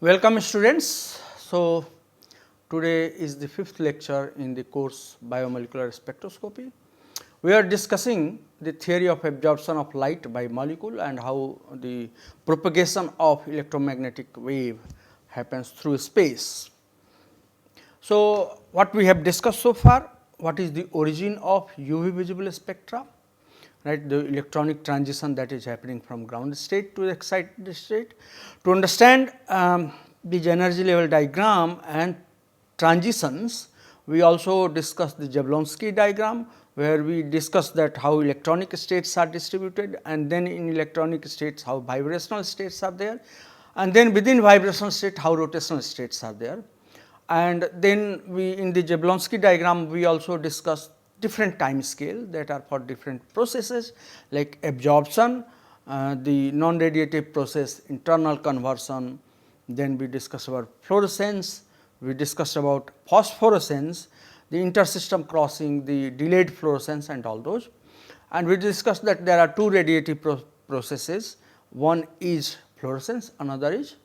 Welcome students. So, today is the 5th lecture in the course Biomolecular Spectroscopy. We are discussing the theory of absorption of light by molecule and how the propagation of electromagnetic wave happens through space. So, what we have discussed so far, what is the origin of UV visible spectra, right, the electronic transition that is happening from ground state to excited state. To understand the energy level diagram and transitions, we also discussed the Jablonski diagram, where we discussed that how electronic states are distributed, and then in electronic states how vibrational states are there, and then within vibrational state how rotational states are there. And then we in the Jablonski diagram we also discussed different time scale that are for different processes like absorption, the non-radiative process, internal conversion, then we discussed about fluorescence, we discussed about phosphorescence, the intersystem crossing, the delayed fluorescence and all those. And we discussed that there are two radiative processes, one is fluorescence, another is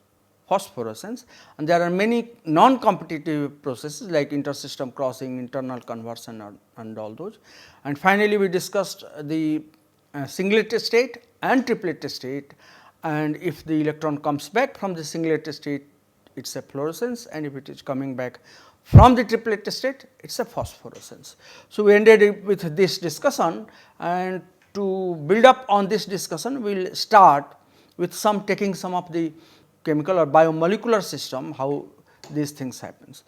phosphorescence, and there are many non-competitive processes like intersystem crossing, internal conversion and all those. And finally, we discussed the singlet state and triplet state, and if the electron comes back from the singlet state, it is a fluorescence, and if it is coming back from the triplet state, it is a phosphorescence. So, we ended with this discussion, and to build up on this discussion, we will start with taking some of the chemical or biomolecular system, how these things happens.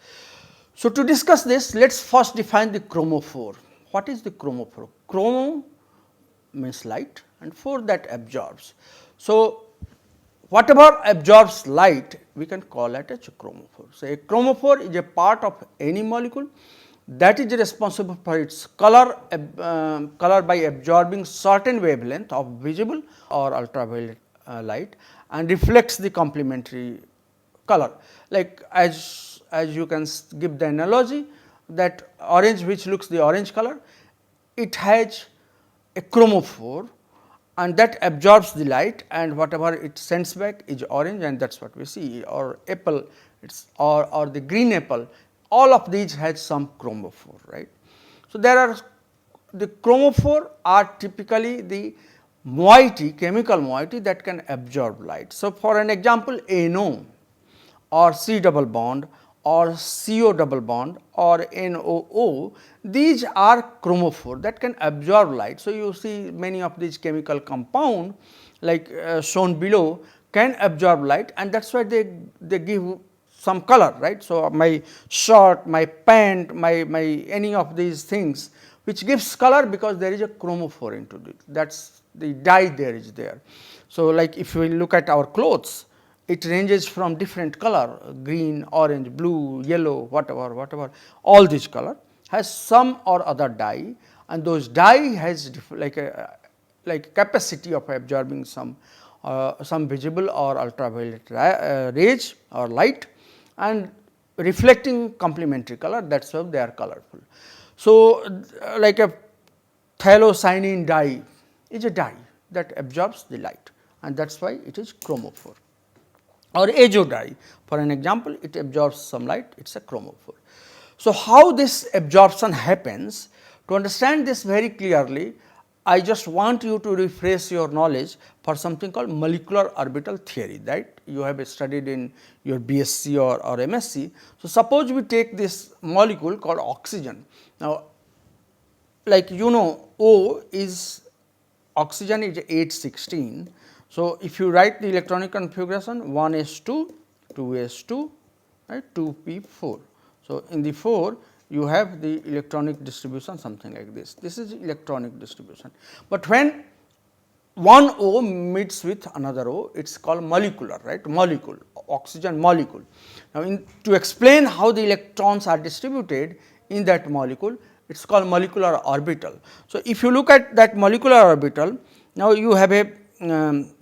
So, to discuss this, let us first define the chromophore. What is the chromophore? Chromo means light and phore that absorbs. So, whatever absorbs light we can call it as a chromophore. So, a chromophore is a part of any molecule that is responsible for its color by absorbing certain wavelength of visible or ultraviolet light and reflects the complementary color. Like as you can give the analogy that orange, which looks the orange color, it has a chromophore and that absorbs the light, and whatever it sends back is orange, and that is what we see, or apple or the green apple, all of these has some chromophore, right. So, there are the chromophore are typically the moiety, chemical moiety that can absorb light. So, for an example, NO or C double bond or CO double bond or NOO, these are chromophore that can absorb light. So, you see many of these chemical compound like shown below can absorb light, and that is why they give some color, right. So, my shirt, my pant, my any of these things which gives color because there is a chromophore into it, that is the dye there is there. So, like if we look at our clothes, it ranges from different color, green, orange, blue, yellow, whatever, all this color has some or other dye, and those dye has like capacity of absorbing some visible or ultraviolet rays or light and reflecting complementary color, that is why they are colorful. So, like a phthalocyanine dye is a dye that absorbs the light, and that is why it is chromophore. Or azo dye, for an example, it absorbs some light, it is a chromophore. So, how this absorption happens? To understand this very clearly, I just want you to refresh your knowledge for something called molecular orbital theory, that you have studied in your BSc or MSc. So, suppose we take this molecule called oxygen. Now, like you know, O is oxygen is 816. So, if you write the electronic configuration 1s2, 2s2, right, 2p4. So, in the 4 you have the electronic distribution something like this. This is electronic distribution, but when one O meets with another O, it is called molecular, right, molecule, oxygen molecule. Now, to explain how the electrons are distributed in that molecule, it is called molecular orbital. So, if you look at that molecular orbital, now you have a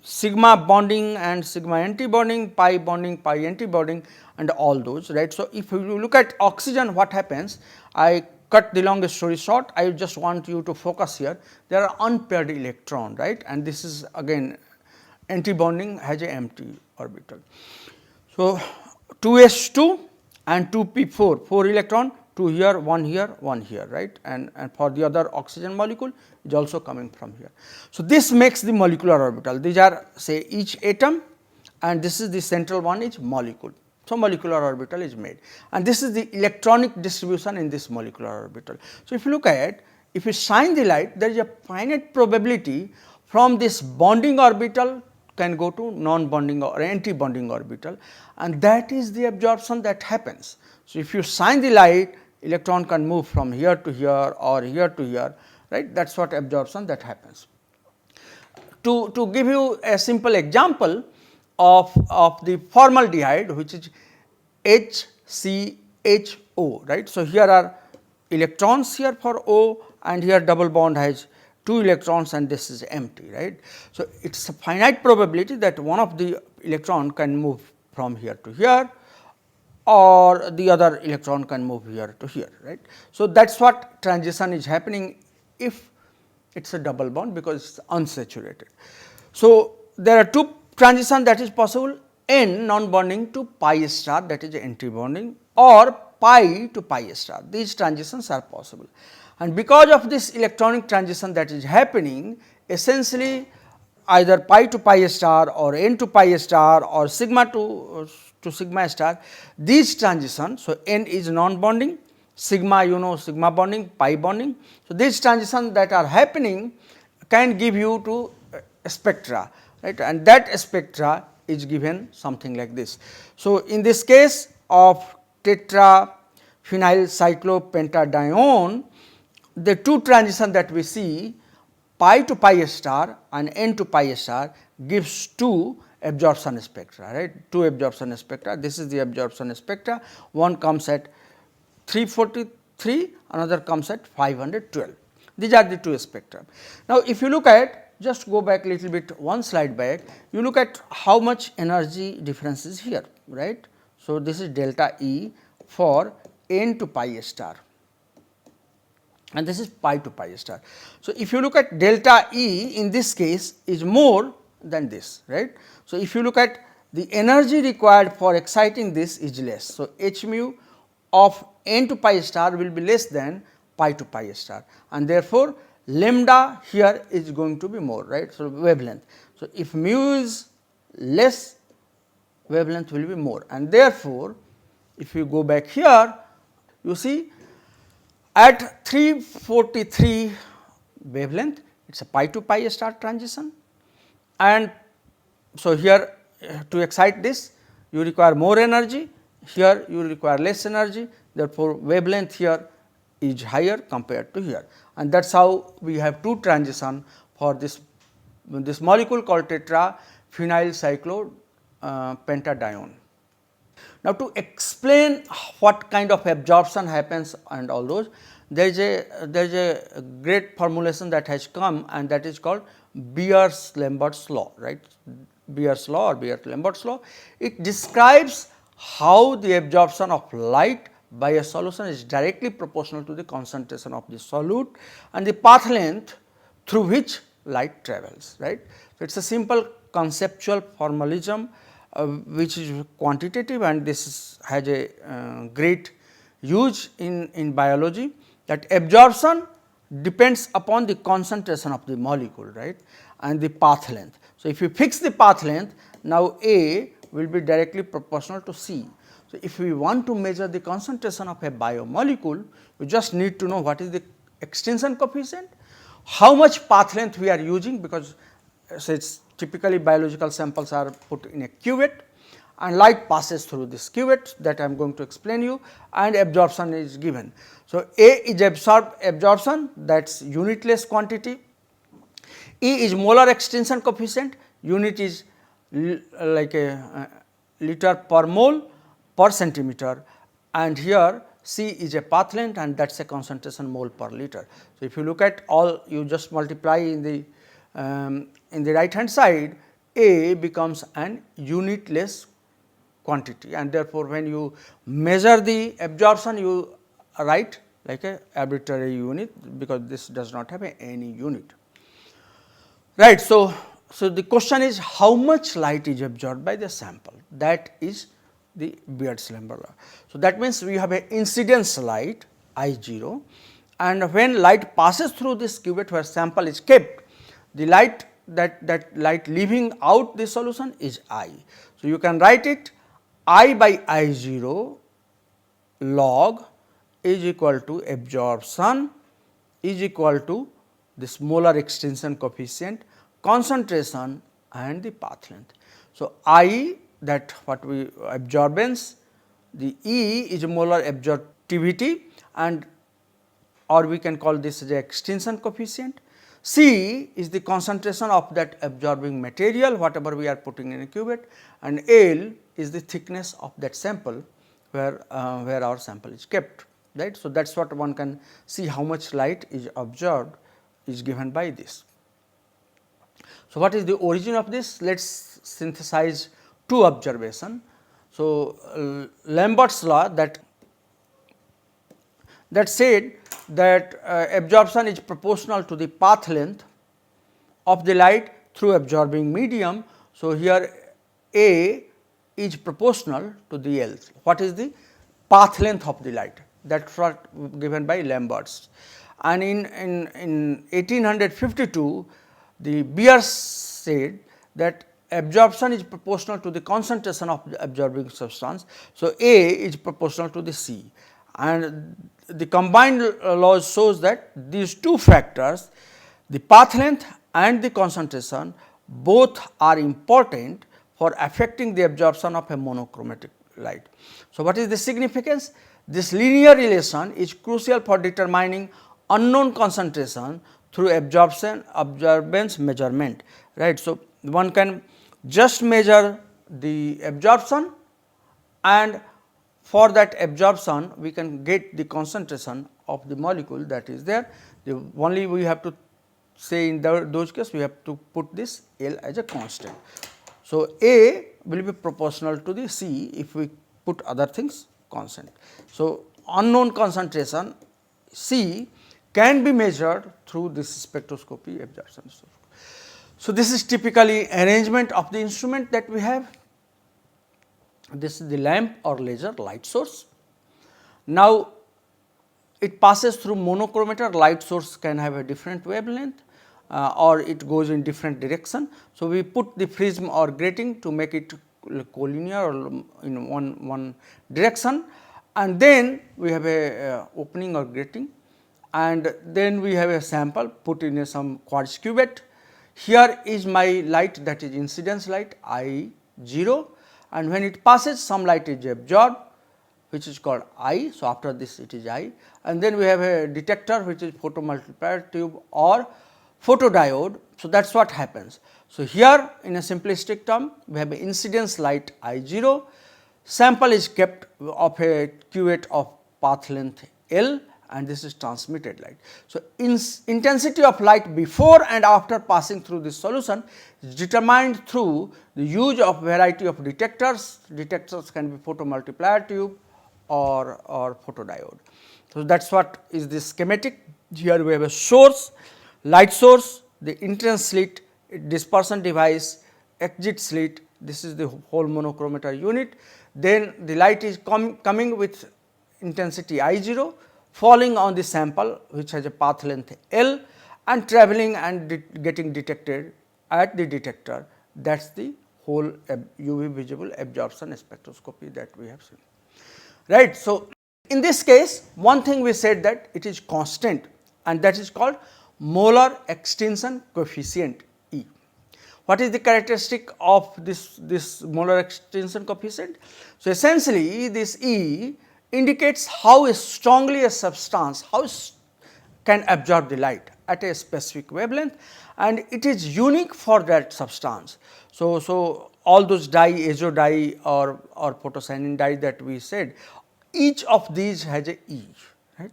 sigma bonding and sigma anti-bonding, pi bonding, pi anti-bonding and all those, right. So, if you look at oxygen, what happens, I cut the long story short, I just want you to focus here, there are unpaired electron, right, and this is again anti-bonding has a empty orbital. So, 2s2 and 2p4, 4 electron, 2 here, 1 here, 1 here, right, and for the other oxygen molecule is also coming from here. So, this makes the molecular orbital, these are say each atom and this is the central one is molecule. So, molecular orbital is made and this is the electronic distribution in this molecular orbital. So, if you look at, if you shine the light, there is a finite probability from this bonding orbital can go to non-bonding or anti-bonding orbital and that is the absorption that happens. So, if you shine the light, electron can move from here to here or here to here, right, that is what absorption that happens. To give you a simple example of the formaldehyde, which is HCHO, right. So, here are electrons here for O and here double bond has 2 electrons and this is empty, right. So, it is a finite probability that one of the electron can move from here to here or the other electron can move here to here, right. So, that is what transition is happening if it is a double bond because it is unsaturated. So, there are two transition that is possible, N non-bonding to pi star, that is anti-bonding, or pi to pi star, these transitions are possible. And because of this electronic transition that is happening, essentially either pi to pi star or N to pi star or sigma to sigma star, these transitions, so N is non-bonding, sigma you know sigma bonding, pi bonding. So, these transitions that are happening can give you to spectra, right, and that spectra is given something like this. So, in this case of tetraphenylcyclopentadiene, the two transition that we see, pi to pi star and N to pi star gives two absorption spectra, right, two absorption spectra. This is the absorption spectra, one comes at 343, another comes at 512. These are the two spectra. Now, if you look at, just go back little bit, one slide back, you look at how much energy difference is here, right. So, this is delta E for N to pi star and this is pi to pi star. So, if you look at delta E in this case is more than this, right. So, if you look at the energy required for exciting this is less. So, h mu of N to pi star will be less than pi to pi star and therefore, lambda here is going to be more, right. So, wavelength. So, if mu is less, wavelength will be more and therefore, if you go back here, you see at 343 wavelength, it is a pi to pi star transition and so here to excite this you require more energy, here you require less energy, therefore, wavelength here is higher compared to here and that is how we have two transition for this molecule called tetraphenylcyclopentadiene. Now, to explain what kind of absorption happens and all those, there is a great formulation that has come and that is called Beer-Lambert's law, right, Beer's law or Beer-Lambert's law. It describes how the absorption of light by a solution is directly proportional to the concentration of the solute and the path length through which light travels, right. So, it is a simple conceptual formalism which is quantitative and this has a great use in biology, that absorption depends upon the concentration of the molecule, right, and the path length. So, if you fix the path length, now A will be directly proportional to C. So, if we want to measure the concentration of a biomolecule, we just need to know what is the extinction coefficient, how much path length we are using, because it's typically biological samples are put in a cuvette and light passes through this cuvette that I am going to explain you and absorption is given. So, A is absorption, that is unitless quantity, E is molar extinction coefficient, unit is like a liter per mole per centimeter and here C is a path length and that is a concentration mole per liter. So, if you look at all, you just multiply in the in the right hand side, A becomes an unitless quantity, and therefore, when you measure the absorption, you write like a arbitrary unit, because this does not have any unit. Right. So, the question is how much light is absorbed by the sample, that is the Beer-Lambert law. So, that means we have a incidence light I 0, and when light passes through this cuvette where sample is kept, the light that light leaving out the solution is I. So, you can write it I by I 0 log is equal to absorption is equal to this molar extinction coefficient, concentration and the path length. So, I, that what we absorbance, the E is molar absorptivity, and or we can call this as the extinction coefficient. C is the concentration of that absorbing material, whatever we are putting in a cuvette, and L is the thickness of that sample where our sample is kept, right. So, that is what one can see how much light is absorbed is given by this. So, what is the origin of this? Let us synthesize two observations. So, Lambert's law that said that absorption is proportional to the path length of the light through absorbing medium. So, here A is proportional to the L. What is the path length of the light? That is what given by Lambert's. And in 1852, the Beer said that absorption is proportional to the concentration of the absorbing substance. So, A is proportional to the C, and the combined law shows that these two factors, the path length and the concentration, both are important for affecting the absorption of a monochromatic light. So, what is the significance? This linear relation is crucial for determining unknown concentration through absorbance measurement, right. So, one can just measure the absorption, and for that absorption we can get the concentration of the molecule that is there. The only we have to say in those cases we have to put this L as a constant. So, A will be proportional to the C if we put other things constant. So, unknown concentration C can be measured through this spectroscopy absorption. So, this is typically arrangement of the instrument that we have. This is the lamp or laser light source. Now, it passes through monochromator. Light source can have a different wavelength or it goes in different direction. So, we put the prism or grating to make it collinear or in one direction, and then we have a opening or grating, and then we have a sample put in some quartz cuvette. Here is my light, that is incidence light I 0, and when it passes some light is absorbed, which is called I. So, after this it is I, and then we have a detector which is photomultiplier tube or photodiode. So, that is what happens. So, here in a simplistic term we have an incidence light I 0, sample is kept of a cuvette of path length L, and this is transmitted light. So, intensity of light before and after passing through this solution is determined through the use of variety of detectors. Detectors can be photomultiplier tube or photodiode. So, that is what is the schematic. Here we have a source, light source, the entrance slit, dispersion device, exit slit. This is the whole monochromator unit. Then the light is coming with intensity I 0, falling on the sample which has a path length L, and travelling and getting detected at the detector. That is the whole UV visible absorption spectroscopy that we have seen, right. So, in this case one thing we said that it is constant, and that is called molar extinction coefficient E. What is the characteristic of this molar extinction coefficient? So, essentially this E indicates how strongly a substance can absorb the light at a specific wavelength, and it is unique for that substance. So, all those dye, azo dye or photocyanin dye that we said, each of these has a E, right.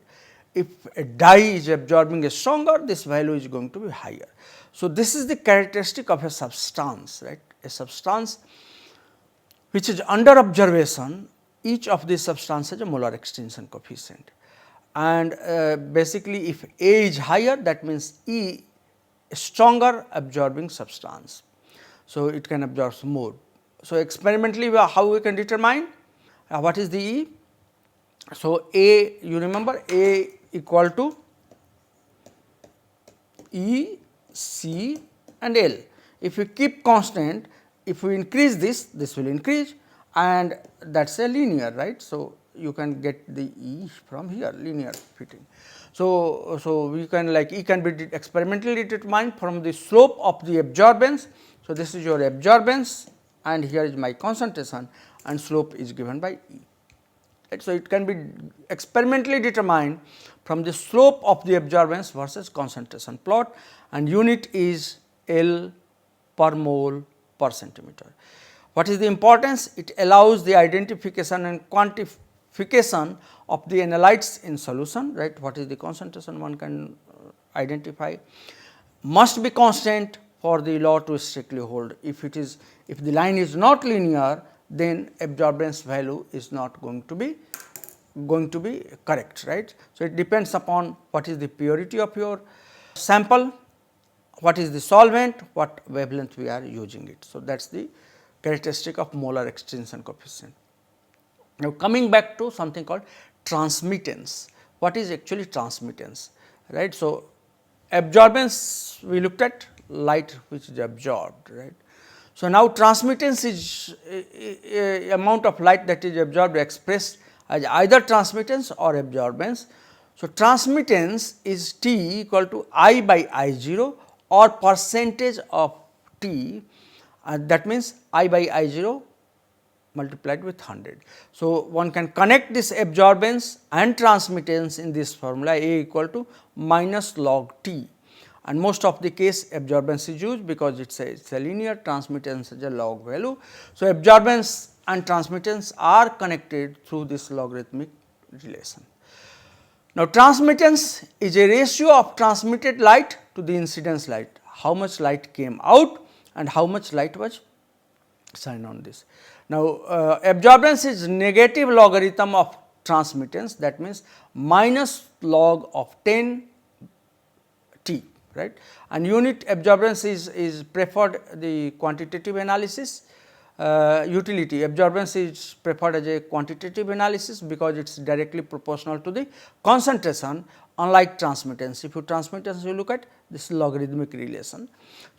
If a dye is absorbing stronger, this value is going to be higher. So, this is the characteristic of a substance, right. A substance which is under observation, each of these substances has a molar extinction coefficient, and basically if A is higher, that means E a stronger absorbing substance. So, it can absorb more. So, experimentally how we can determine what is the E? So, A, you remember A equal to E, C and L. If we keep constant, if we increase this, this will increase, and that is a linear, right. So, you can get the E from here, linear fitting. So, we can like E can be experimentally determined from the slope of the absorbance. So, this is your absorbance and here is my concentration, and slope is given by E. Right. So, it can be experimentally determined from the slope of the absorbance versus concentration plot, and unit is L per mole per centimeter. What is the importance? It allows the identification and quantification of the analytes in solution, right. What is the concentration one can identify, must be constant for the law to strictly hold. If it is, if the line is not linear, then absorbance value is not going to be correct, right. So, it depends upon what is the purity of your sample, what is the solvent, what wavelength we are using it. So, that is the characteristic of molar extinction coefficient. Now, coming back to something called transmittance. What is actually transmittance, right. So, absorbance we looked at, light which is absorbed, right. So, now transmittance is a amount of light that is absorbed expressed as either transmittance or absorbance. So, transmittance is T equal to I by I 0 or percentage of T, that means I by I 0 multiplied with 100. So, one can connect this absorbance and transmittance in this formula A equal to minus log T, and most of the case absorbance is used because it is a linear, transmittance is a log value. So, absorbance and transmittance are connected through this logarithmic relation. Now, transmittance is a ratio of transmitted light to the incidence light, how much light came out and how much light was shined on this. Now, absorbance is negative logarithm of transmittance, that means minus log of 10 T, right, and unit absorbance is preferred the quantitative analysis. Utility absorbance is preferred as a quantitative analysis because it is directly proportional to the concentration, unlike transmittance. If you transmittance you look at this logarithmic relation.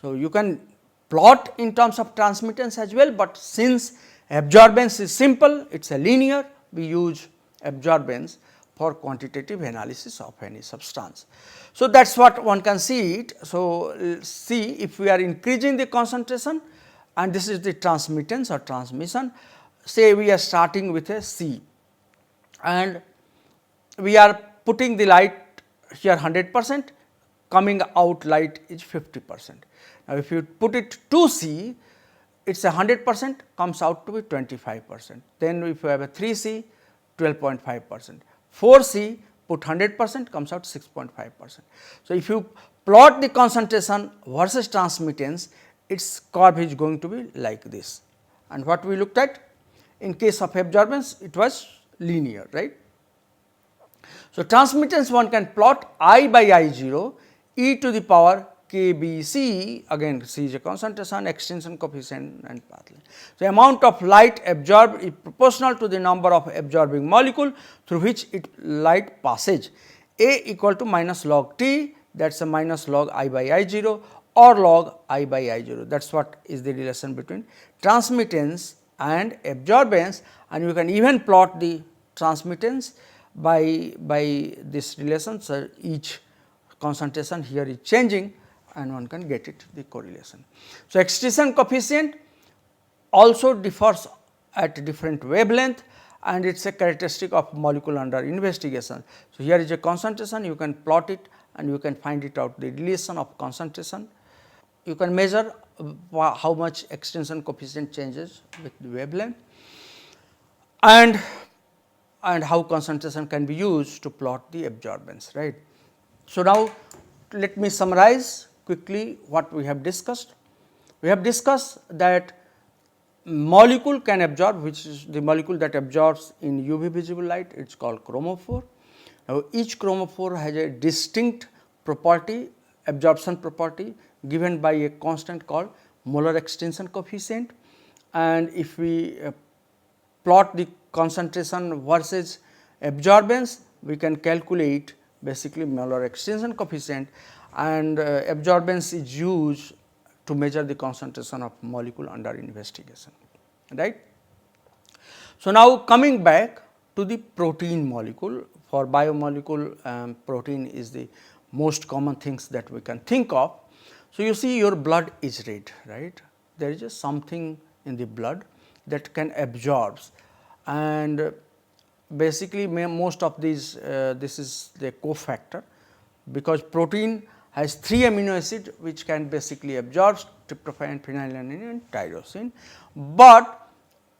So, you can plot in terms of transmittance as well, but since absorbance is simple, it is a linear, we use absorbance for quantitative analysis of any substance. So, that is what one can see it. So, see if we are increasing the concentration, and this is the transmittance or transmission, say we are starting with a C and we are putting the light here 100%, coming out light is 50%. Now, if you put it to C, it is 100%, comes out to be 25%. Then if you have a 3C, 12.5%, 4C, put 100%, comes out 6.5%. So, if you plot the concentration versus transmittance, its curve is going to be like this, and what we looked at in case of absorbance, it was linear, right. So, transmittance one can plot I by I 0 e to the power k b c, again C is a concentration, extinction coefficient and path length. So, amount of light absorbed is proportional to the number of absorbing molecule through which light passes. A equal to minus log T, that is a minus log I by I 0 or log I by I 0, that is what is the relation between transmittance and absorbance, and you can even plot the transmittance by this relation. So, each concentration here is changing and one can get it the correlation. So, extinction coefficient also differs at different wavelength and it is a characteristic of molecule under investigation. So, here is a concentration, you can plot it and you can find it out the relation of concentration. You can measure how much extinction coefficient changes with the wavelength and how concentration can be used to plot the absorbance, right. So, now let me summarize quickly what we have discussed. We have discussed that molecule can absorb, which is the molecule that absorbs in UV visible light, it is called chromophore. Now, each chromophore has a distinct property, absorption property given by a constant called molar extinction coefficient, and if we plot the concentration versus absorbance, we can calculate basically molar extinction coefficient, and absorbance is used to measure the concentration of molecule under investigation, right. So, now coming back to the protein molecule, for biomolecule protein is the most common things that we can think of. So, you see your blood is red, right, there is just something in the blood that can absorb, and basically most of these this is the cofactor, because protein has 3 amino acids which can basically absorb tryptophan, phenylalanine and tyrosine, but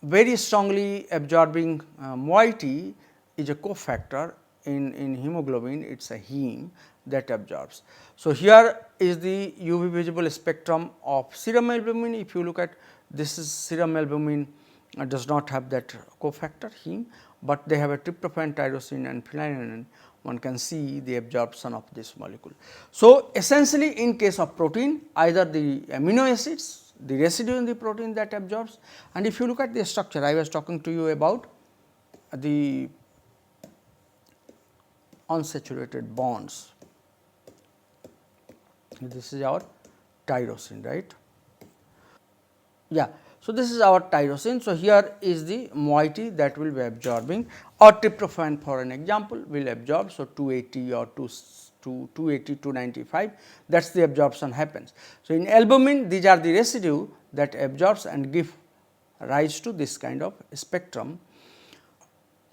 very strongly absorbing moiety is a cofactor in hemoglobin, it is a heme that absorbs. So, here is the UV visible spectrum of serum albumin. If you look at this, is serum albumin does not have that cofactor heme, but they have a tryptophan, tyrosine and phenylalanine. One can see the absorption of this molecule. So, essentially in case of protein, either the amino acids, the residue in the protein that absorbs, and if you look at the structure, I was talking to you about the unsaturated bonds. This is our tyrosine, right. Yeah. So, this is our tyrosine. So, here is the moiety that will be absorbing, or tryptophan for an example will absorb. So, 280 or 280 to 95, that is the absorption happens. So, in albumin these are the residue that absorbs and give rise to this kind of spectrum.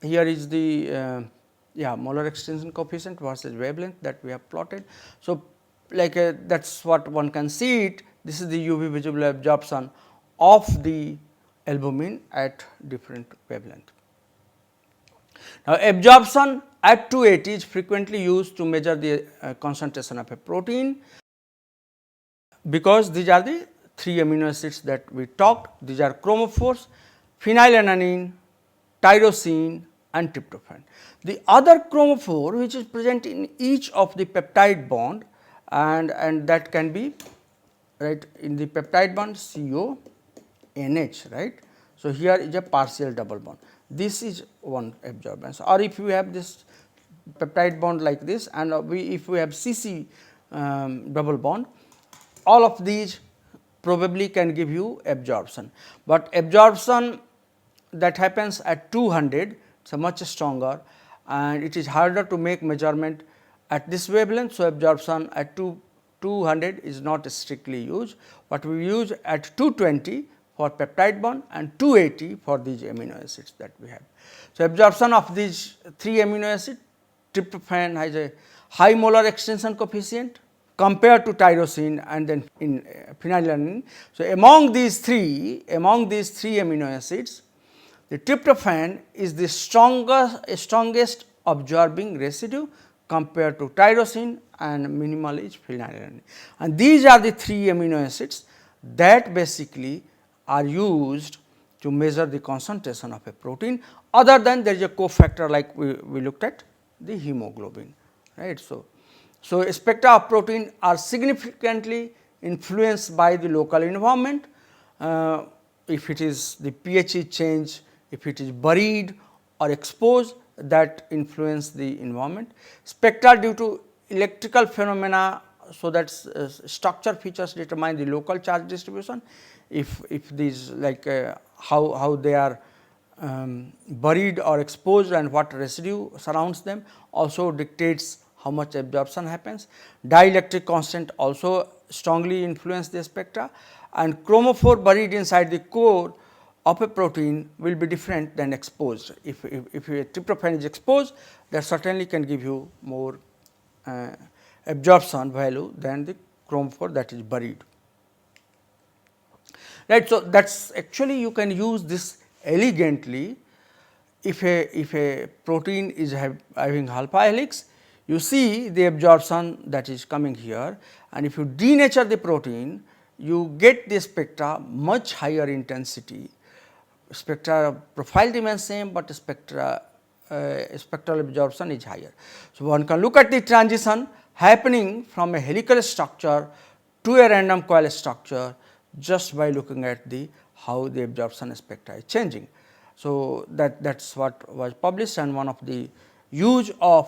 Here is the molar extinction coefficient versus wavelength that we have plotted. So, like that is what one can see it, this is the UV visible absorption of the albumin at different wavelength. Now, absorption at 280 is frequently used to measure the concentration of a protein, because these are the 3 amino acids that we talked, these are chromophores, phenylalanine, tyrosine and tryptophan. The other chromophore which is present in each of the peptide bond, and that can be right in the peptide bond CONH, right. So, here is a partial double bond, this is one absorbance, or if you have this peptide bond like this, and if we have CC double bond, all of these probably can give you absorption, but absorption that happens at 200 is much stronger, and it is harder to make measurement at this wavelength. So, absorption at 200 is not strictly used, but we use at 220 for peptide bond and 280 for these amino acids that we have. So, absorption of these 3 amino acids, tryptophan has a high molar extinction coefficient compared to tyrosine and then in phenylalanine. So, among these three amino acids, the tryptophan is the strongest absorbing residue compared to tyrosine, and minimal is phenylalanine. And these are the 3 amino acids that basically are used to measure the concentration of a protein, other than there is a cofactor like we looked at the hemoglobin, right. So, spectra of protein are significantly influenced by the local environment. If it is the pH is changed, if it is buried or exposed, that influence the environment. Spectra due to electrical phenomena, so that structure features determine the local charge distribution. If these like how they are buried or exposed and what residue surrounds them also dictates how much absorption happens. Dielectric constant also strongly influence the spectra, and chromophore buried inside the core of a protein will be different than exposed. If a tryptophan is exposed, that certainly can give you more absorption value than the chromophore that is buried. Right. So, that is actually you can use this elegantly. If a protein is having alpha helix, you see the absorption that is coming here, and if you denature the protein, you get the spectra much higher intensity. Spectra profile remains same, but spectral absorption is higher. So, one can look at the transition happening from a helical structure to a random coil structure just by looking at the how the absorption spectra is changing. So, that is what was published, and one of the use of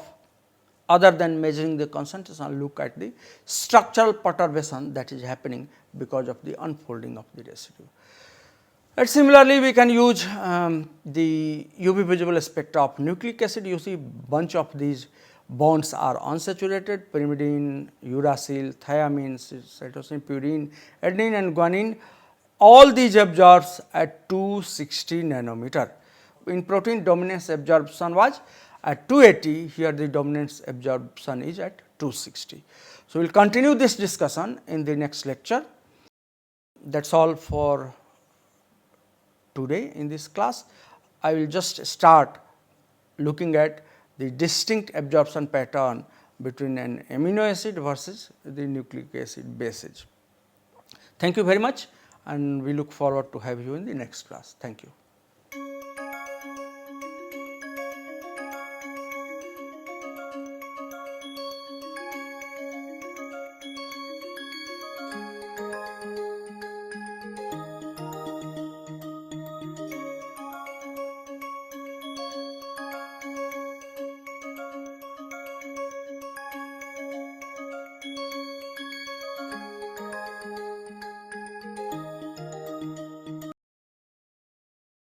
other than measuring the concentration, look at the structural perturbation that is happening because of the unfolding of the residue. And similarly, we can use the UV visible spectra of nucleic acid. You see bunch of these bonds are unsaturated: pyrimidine, uracil, thiamine, cytosine, purine, adenine and guanine. All these absorbs at 260 nanometer. In protein, dominance absorption was at 280, here the dominance absorption is at 260. So, we will continue this discussion in the next lecture. That is all for today in this class. I will just start looking at the distinct absorption pattern between an amino acid versus the nucleic acid bases. Thank you very much, and we look forward to have you in the next class. Thank you.